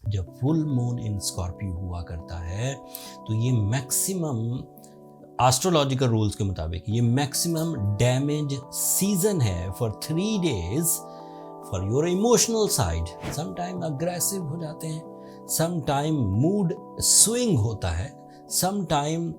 जब full moon in Scorpio हुआ करता है तो ये मैक्सिमम एस्ट्रोलॉजिकल रूल्स के मुताबिक ये मैक्सिमम डैमेज सीजन है for 3 days for your emotional side. Some time aggressive हो जाते हैं, सम टाइम मूड स्विंग होता है, सम टाइम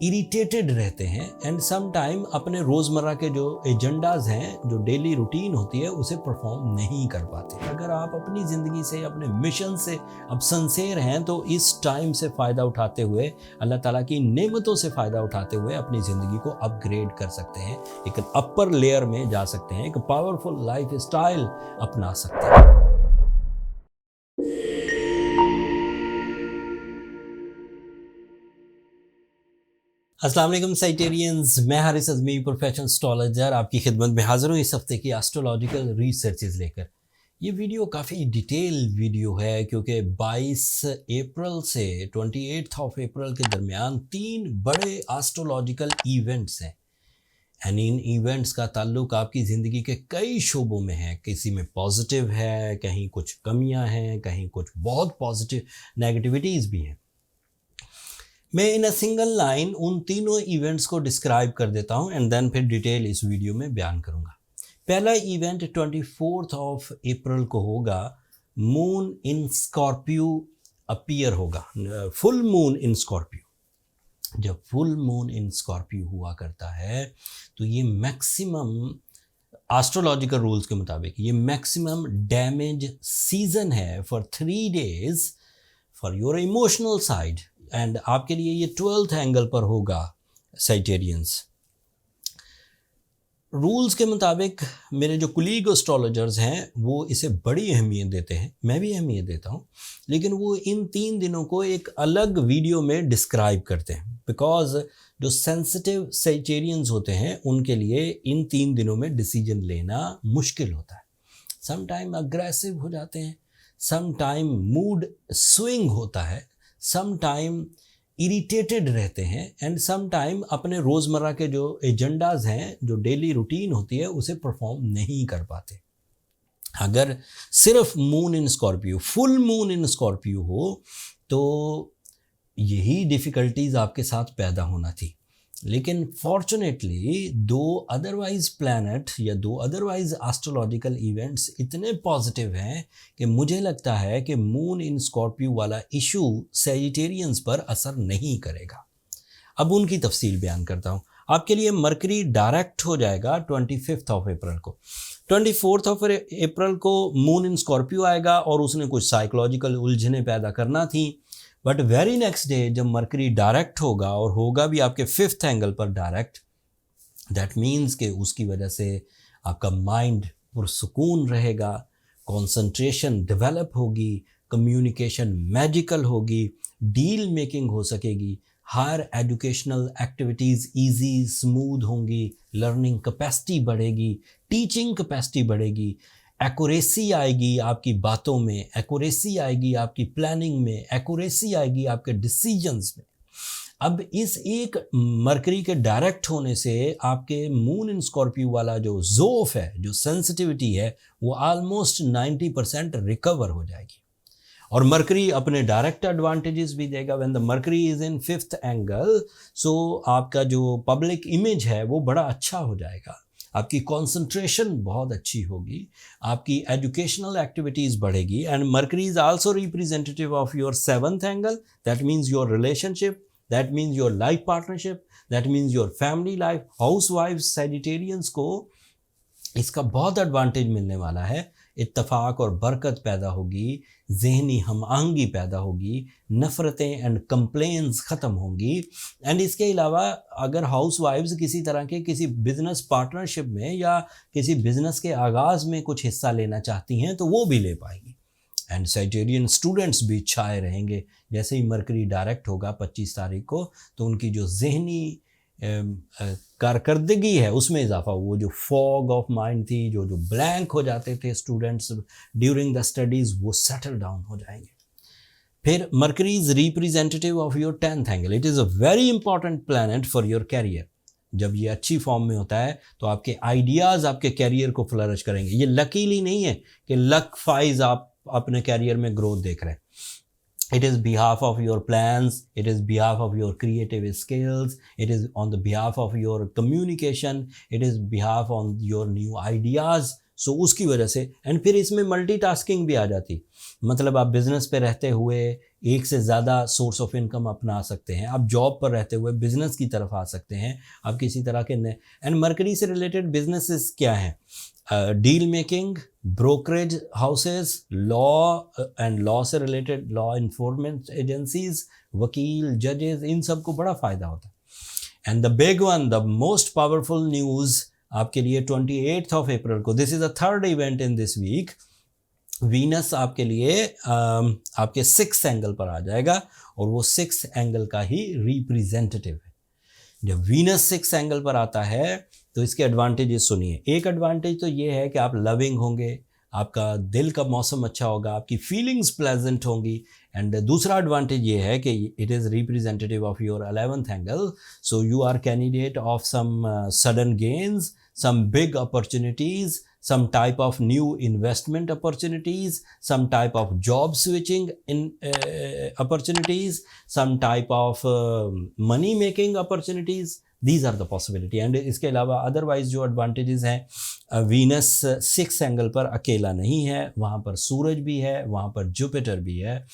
इरिटेटेड रहते हैं एंड सम टाइम अपने रोज़मर्रा के जो एजेंडाज हैं, जो डेली रूटीन होती है, उसे परफॉर्म नहीं कर पाते। अगर आप अपनी ज़िंदगी से, अपने मिशन से अब सिंसियर हैं तो इस टाइम से फ़ायदा उठाते हुए, अल्लाह ताला की नेमतों से फ़ायदा उठाते हुए अपनी ज़िंदगी को अपग्रेड कर सकते हैं, एक अपर लेयर में जा सकते हैं, एक पावरफुल लाइफ स्टाइल अपना सकते हैं। अस्सलाम वालेकुम साइटेरियंस, मैं हारिस अज़मी प्रोफेशनल एस्ट्रोलॉजर आपकी खिदमत में हाज़िर हूँ इस हफ्ते की एस्ट्रोलॉजिकल रिसर्चेज लेकर। ये वीडियो काफ़ी डिटेल वीडियो है क्योंकि 22 अप्रैल से 28 अप्रैल के दरमियान 3 बड़े एस्ट्रोलॉजिकल इवेंट्स हैं एंड इन इवेंट्स का ताल्लुक आपकी ज़िंदगी के कई शोबों में है। किसी में पॉजिटिव है, कहीं कुछ कमियां हैं, कहीं कुछ बहुत पॉजिटिव नेगेटिविटीज़ भी हैं। मैं इन अ सिंगल लाइन उन तीनों इवेंट्स को डिस्क्राइब कर देता हूं एंड देन फिर डिटेल इस वीडियो में बयान करूंगा। पहला इवेंट 24 अप्रैल को होगा, मून इन स्कॉर्पियो अपीयर होगा, फुल मून इन स्कॉर्पियो। जब फुल मून इन स्कॉर्पियो हुआ करता है तो ये मैक्सिमम एस्ट्रोलॉजिकल रूल्स के मुताबिक ये मैक्सिमम डैमेज सीजन है for 3 days for your emotional side and आपके लिए ये 12th एंगल पर होगा साइटेरियंस। रूल्स के मुताबिक मेरे जो कुलीग एस्ट्रोलॉजर्स हैं वो इसे बड़ी अहमियत देते हैं, मैं भी अहमियत देता हूँ, लेकिन वो इन 3 दिनों को एक अलग वीडियो में डिस्क्राइब करते हैं बिकॉज जो सेंसिटिव साइटेरियंस होते हैं उनके लिए इन 3 दिनों में डिसीजन लेना मुश्किल होता है। सम टाइम अग्रेसिव हो जाते हैं, सम टाइम मूड स्विंग होता है, सम टाइम इरिटेटेड रहते हैं एंड सम टाइम अपने रोज़मर्रा के जो एजेंडाज हैं, जो डेली रूटीन होती है, उसे परफॉर्म नहीं कर पाते। अगर सिर्फ moon in Scorpio, full moon in Scorpio हो तो यही डिफ़िकल्टीज़ आपके साथ पैदा होना थी, लेकिन फॉर्चुनेटली 2 अदरवाइज प्लैनेट या 2 अदरवाइज एस्ट्रोलॉजिकल इवेंट्स इतने पॉजिटिव हैं कि मुझे लगता है कि मून इन स्कॉर्पियो वाला इशू सैजिटेरियंस पर असर नहीं करेगा। अब उनकी तफसील बयान करता हूँ आपके लिए। मरकरी डायरेक्ट हो जाएगा 25 अप्रैल को। 24 अप्रैल को मून इन स्कॉर्पियो आएगा और उसने कुछ साइकोलॉजिकल उलझनें पैदा करना थी, बट वेरी नेक्स्ट डे जब मरकरी डायरेक्ट होगा और होगा भी आपके 5th एंगल पर डायरेक्ट, दैट मीन्स कि उसकी वजह से आपका माइंड पुरसुकून रहेगा, कंसंट्रेशन डेवलप होगी, कम्युनिकेशन मैजिकल होगी, डील मेकिंग हो सकेगी, higher educational activities easy smooth होंगी, लर्निंग कैपेसिटी बढ़ेगी, टीचिंग कैपेसिटी बढ़ेगी, एक्यूरेसी आएगी आपकी बातों में, एक्यूरेसी आएगी आपकी प्लानिंग में, एक्यूरेसी आएगी आपके डिसीजंस में। अब इस एक मरकरी के डायरेक्ट होने से आपके मून इन स्कॉर्पियो वाला जो ज़ोफ है, जो सेंसिटिविटी है, वो ऑलमोस्ट 90% रिकवर हो जाएगी और मरकरी अपने डायरेक्ट एडवांटेजेस भी देगा। When the Mercury is in 5th angle, so आपका जो पब्लिक इमेज है वो बड़ा अच्छा हो जाएगा, आपकी कंसंट्रेशन बहुत अच्छी होगी, आपकी एजुकेशनल एक्टिविटीज़ बढ़ेगी and Mercury is also representative of your 7th angle. That means your relationship, that means your life partnership, that means your family life. हाउस वाइफ्स सैजिटेरियंस को इसका बहुत एडवांटेज मिलने वाला है, इत्तफाक और बरकत पैदा होगी, जहनी हम आहंगी पैदा होगी, नफ़रतें एंड कंप्लेंट्स ख़त्म होंगी एंड इसके अलावा अगर हाउस वाइफ्स किसी तरह के किसी बिज़नेस पार्टनरशिप में या किसी बिज़नेस के आगाज़ में कुछ हिस्सा लेना चाहती हैं तो वो भी ले पाएंगी एंड सैजिटेरियन स्टूडेंट्स भी छाए रहेंगे। जैसे ही मरकरी डायरेक्ट होगा 25 तारीख को तो उनकी जो जहनी कारकर्दगी है उसमें इजाफा, वो जो फॉग ऑफ माइंड थी, जो ब्लैंक हो जाते थे स्टूडेंट्स ड्यूरिंग द स्टडीज़, वो सेटल डाउन हो जाएंगे। फिर Mercury is representative of your 10th angle. It is a very important planet for your career. जब ये अच्छी फॉर्म में होता है तो आपके आइडियाज़ आपके कैरियर को फ्लरिश करेंगे। ये लकीली नहीं है कि लक वाइज आप अपने कैरियर में ग्रोथ देख रहे हैं, It is behalf of your plans, it is behalf of your creative skills, it is on the behalf of your communication, it is behalf on your new ideas. So उसकी वजह से, and फिर इसमें multitasking भी आ जाती, मतलब आप business पे रहते हुए एक से ज़्यादा सोर्स ऑफ इनकम अपना सकते हैं, आप जॉब पर रहते हुए बिजनेस की तरफ आ सकते हैं, आप किसी तरह के नए, एंड मरकरी से रिलेटेड बिजनेसेस क्या हैं, deal making, brokerage houses, law and law से रिलेटेड लॉ इन्फोर्समेंट एजेंसीज, वकील, जजेस, इन सब को बड़ा फ़ायदा होता है। And the big one, the most powerful news आपके लिए 28 ऑफ अप्रैल को, this is the third event in this week, Venus आपके लिए आपके 6th एंगल पर आ जाएगा, और वो 6th एंगल का ही रिप्रेजेंटेटिव है। जब वीनस 6th एंगल पर आता है तो इसके एडवांटेजेस सुनिए। एक एडवांटेज तो ये है कि आप लविंग होंगे, आपका दिल का मौसम अच्छा होगा, आपकी फीलिंग्स प्लेजेंट होंगी। एंड दूसरा एडवांटेज ये है कि it is representative of your 11th angle, so you are candidate of some sudden gains, some big opportunities, some type of new investment opportunities, some type of job switching in opportunities, some type of money making opportunities. These are the possibility. And इसके अलावा otherwise जो advantages हैं, Venus 6th angle पर अकेला नहीं है, वहाँ पर सूरज भी है, वहाँ पर जुपिटर भी है।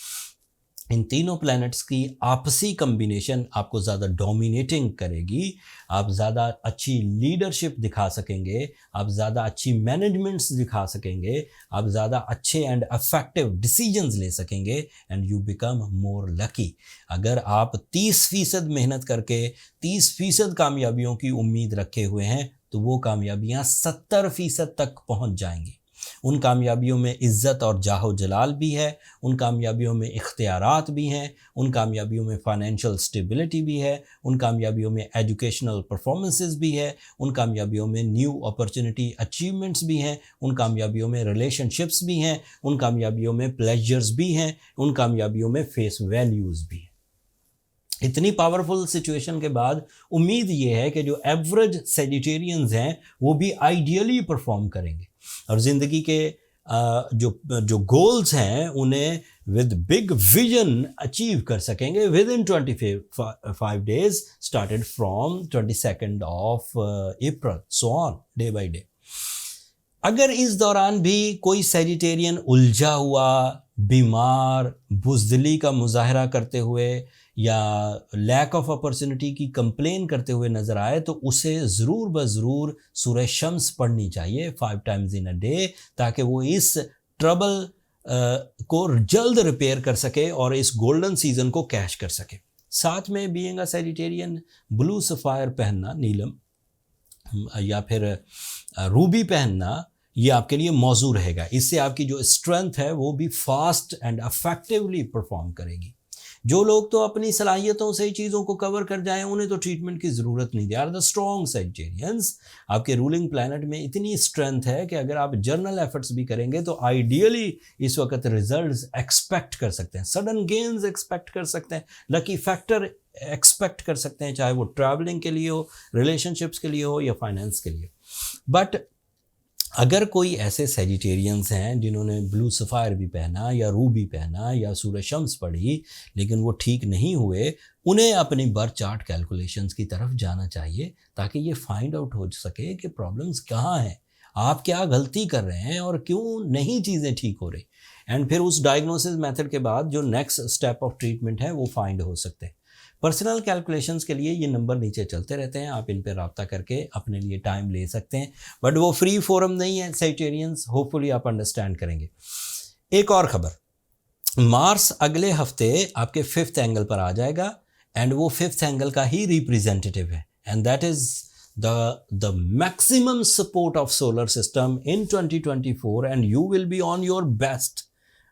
इन तीनों प्लैनेट्स की आपसी कम्बिनेशन आपको ज़्यादा डोमिनेटिंग करेगी, आप ज़्यादा अच्छी लीडरशिप दिखा सकेंगे, आप ज़्यादा अच्छी मैनेजमेंट्स दिखा सकेंगे, आप ज़्यादा अच्छे एंड इफेक्टिव डिसीजंस ले सकेंगे, and you become more lucky. अगर आप 30% मेहनत करके 30% कामयाबियों की उम्मीद रखे हुए हैं, तो वो कामयाबियाँ 70% तक पहुँच जाएंगी। उन कामयाबियों में इज़्ज़त और जाहो जलाल भी है, उन कामयाबियों में इख्तियारात भी हैं, उन कामयाबियों में फाइनेंशियल स्टेबिलिटी भी है, उन कामयाबियों में एजुकेशनल परफॉर्मेंसेस भी है, उन कामयाबियों में न्यू अपॉर्चुनिटी अचीवमेंट्स भी हैं, उन कामयाबियों में रिलेशनशिप्स भी हैं, उन कामयाबियों में प्लेजर्स भी हैं, उन कामयाबियों में फेस वैल्यूज़ भी हैं। इतनी पावरफुल सिचुएशन के बाद उम्मीद ये है कि जो एवरेज सेजिटेरियंस हैं वो भी आइडियली परफॉर्म करेंगे, और ज़िंदगी के जो गोल्स हैं उन्हें विद बिग विजन अचीव कर सकेंगे with in 25 days started from 22 of April, so on day by day. अगर इस दौरान भी कोई सेजिटेरियन उलझा हुआ, बीमार, बुज़दिली का मुजाहरा करते हुए या लैक ऑफ अपॉर्चुनिटी की कंप्लेन करते हुए नज़र आए, तो उसे ज़रूर ज़रूर सूरह शम्स पढ़नी चाहिए 5 times इन अ डे, ताकि वो इस ट्रबल को जल्द रिपेयर कर सके और इस गोल्डन सीज़न को कैश कर सके। साथ में being a Sagittarian blue sapphire पहनना, नीलम या फिर रूबी पहनना, ये आपके लिए मौजू रहेगा। इससे आपकी जो स्ट्रेंथ है वो भी फास्ट एंड इफेक्टिवली परफॉर्म करेगी। जो लोग तो अपनी सलाहियतों से ही चीज़ों को कवर कर जाएं, उन्हें तो ट्रीटमेंट की ज़रूरत नहीं। They are the strong Sagittarians. आपके रूलिंग प्लैनेट में इतनी स्ट्रेंथ है कि अगर आप जर्नल एफर्ट्स भी करेंगे तो आइडियली इस वक्त रिजल्ट्स एक्सपेक्ट कर सकते हैं, सडन गेन्स एक्सपेक्ट कर सकते हैं, लकी फैक्टर एक्सपेक्ट कर सकते हैं, चाहे वो ट्रैवलिंग के लिए हो, रिलेशनशिप्स के लिए हो या फाइनेंस के लिए। बट अगर कोई ऐसे सेजिटेरियंस हैं जिन्होंने ब्लू सफ़ायर भी पहना या रूबी पहना या सूरह शम्स पढ़ी लेकिन वो ठीक नहीं हुए, उन्हें अपनी बर्थ चार्ट कैलकुलेशंस की तरफ जाना चाहिए, ताकि ये फाइंड आउट हो सके कि प्रॉब्लम्स कहाँ हैं, आप क्या गलती कर रहे हैं और क्यों नहीं चीज़ें ठीक हो रही। एंड फिर उस डायग्नोसिस मेथड के बाद जो नेक्स्ट स्टेप ऑफ ट्रीटमेंट है वो फाइंड हो सकते हैं। पर्सनल कैलकुलेशंस के लिए ये नंबर नीचे चलते रहते हैं, आप इन पर रब्ता करके अपने लिए टाइम ले सकते हैं, बट वो फ्री फोरम नहीं है सेजिटेरियंस, होपफुली आप अंडरस्टैंड करेंगे। एक और खबर, मार्स अगले हफ्ते आपके 5th एंगल पर आ जाएगा, एंड वो 5th एंगल का ही रिप्रेजेंटेटिव है, and that is the maximum support of solar system in 2024, and you will be on your best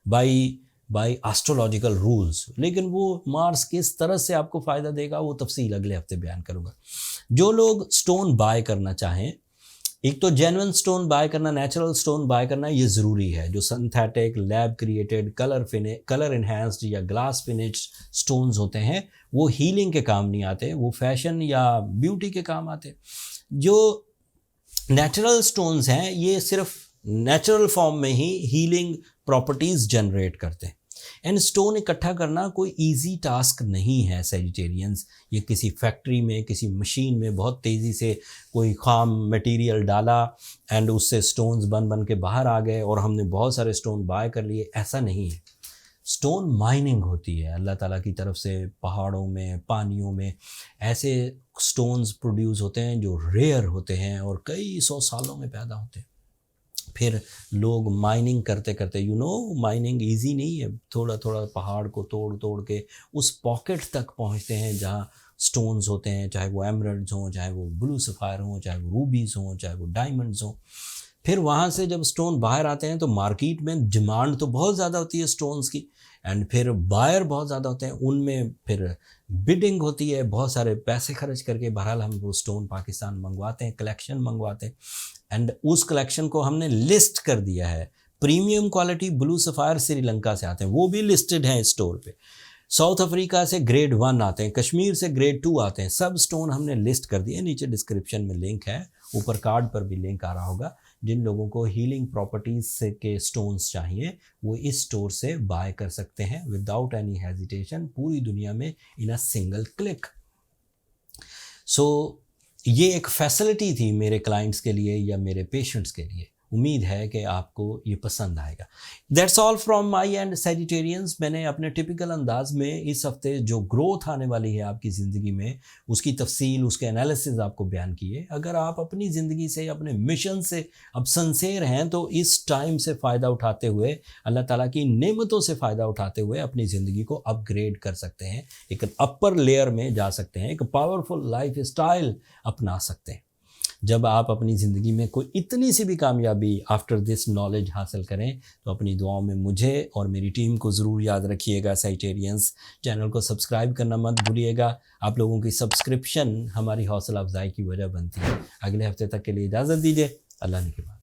by astrological rules। लेकिन वो मार्स किस तरह से आपको फ़ायदा देगा वो तफसील अगले हफ्ते बयान करूँगा। जो लोग स्टोन बाय करना चाहें, एक तो जेन्युइन स्टोन बाय करना, नेचुरल स्टोन बाय करना ये ज़रूरी है। जो synthetic, lab created, colour enhanced या ग्लास फिनिश्ड स्टोन्स होते हैं वो हीलिंग के काम नहीं आते, वो फैशन या ब्यूटी के काम आते। जो नेचुरल स्टोन्स हैं ये सिर्फ नेचुरल फॉर्म में ही हीलिंग प्रॉपर्टीज़ जनरेट करते हैं, एंड स्टोन इकट्ठा करना कोई इजी टास्क नहीं है सैजिटेरियंस। ये किसी फैक्ट्री में, किसी मशीन में बहुत तेज़ी से कोई खाम मटेरियल डाला एंड उससे स्टोन्स बन बन के बाहर आ गए और हमने बहुत सारे स्टोन बाय कर लिए, ऐसा नहीं है। स्टोन माइनिंग होती है अल्लाह ताला की तरफ से, पहाड़ों में, पानियों में ऐसे स्टोन्स प्रोड्यूस होते हैं जो रेयर होते हैं और कई 100 सालों में पैदा होते हैं। फिर लोग माइनिंग करते करते, माइनिंग इजी नहीं है, थोड़ा थोड़ा पहाड़ को तोड़ तोड़ के उस पॉकेट तक पहुंचते हैं जहां स्टोन्स होते हैं, चाहे वो एमरल्ड्स हों, चाहे वो ब्लू सफ़ायर हों, चाहे वो रूबीज़ हों, चाहे वो डायमंड्स हों। फिर वहाँ से जब स्टोन बाहर आते हैं तो मार्केट में डिमांड तो बहुत ज़्यादा होती है स्टोन्स की, एंड फिर बायर बहुत ज़्यादा होते हैं, उनमें फिर बिडिंग होती है, बहुत सारे पैसे खर्च करके बहरहाल हम वो स्टोन पाकिस्तान मंगवाते हैं, कलेक्शन मंगवाते हैं, एंड उस कलेक्शन को हमने लिस्ट कर दिया है। Premium quality blue sapphire Sri Lanka से आते हैं, वो भी लिस्टेड हैं स्टोर पे। साउथ अफ्रीका से ग्रेड 1 आते हैं, कश्मीर से ग्रेड 2 आते हैं, सब स्टोन हमने लिस्ट कर दिए। नीचे डिस्क्रिप्शन में लिंक है, ऊपर कार्ड पर भी लिंक आ रहा होगा। जिन लोगों को हीलिंग प्रॉपर्टीज़ से के स्टोन्स चाहिए वो इस स्टोर से बाय कर सकते हैं विदाउट एनी हेजिटेशन, पूरी दुनिया में इन अ सिंगल क्लिक। सो ये एक फैसिलिटी थी मेरे क्लाइंट्स के लिए या मेरे पेशेंट्स के लिए। उम्मीद है कि आपको ये पसंद आएगा। That's all from my and Sagittarians. मैंने अपने टिपिकल अंदाज में इस हफ्ते जो ग्रोथ आने वाली है आपकी ज़िंदगी में, उसकी तफसील, उसके एनालिसिस आपको बयान किए। अगर आप अपनी ज़िंदगी से, अपने मिशन से अब सिंसियर हैं तो इस टाइम से फ़ायदा उठाते हुए, अल्लाह ताला की नेमतों से फ़ायदा उठाते हुए अपनी ज़िंदगी को अपग्रेड कर सकते हैं, एक अपर लेयर में जा सकते हैं, एक पावरफुल लाइफ स्टाइल अपना सकते हैं। जब आप अपनी ज़िंदगी में कोई इतनी सी भी कामयाबी आफ्टर दिस नॉलेज हासिल करें तो अपनी दुआओं में मुझे और मेरी टीम को ज़रूर याद रखिएगा। सैजिटेरियंस चैनल को सब्सक्राइब करना मत भूलिएगा। आप लोगों की सब्सक्रिप्शन हमारी हौसला अफजाई की वजह बनती है। अगले हफ्ते तक के लिए इजाज़त दीजिए। अल्लाह ने के बाद।